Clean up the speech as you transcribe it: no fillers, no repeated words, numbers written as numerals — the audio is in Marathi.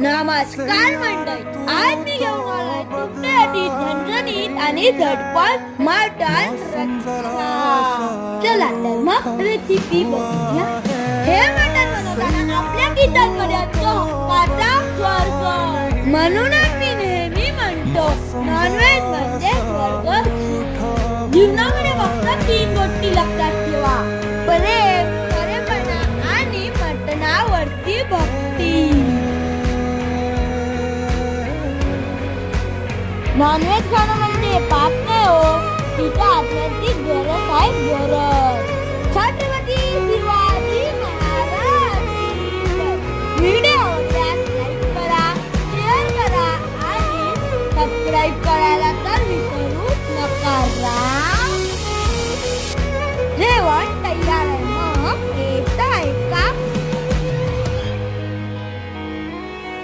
नमस्कार मंडळी, आज मी घेऊन आलोय तुमच्यासाठी झणझणीत आणि झटपट मटण रस्सा. चला तर मग रेसिपी बघूया. हे मटण बनवताना आपल्या किचनमध्ये असतो हक्काचा स्वर्ग. म्हणूनच मी नेहमी म्हणतो नॉनव्हेज म्हणजे स्वर्ग. जीवनामध्ये फक्त 3 गोष्टी लक्षात ठेवा: प्रेम, खरेपणा आणि मटणावरती भक्ती. नॉनव्हेज खाणं म्हणजे पाप नाही हो, तिच्या आत्म्याची गरज आहे, गरज. छत्रपती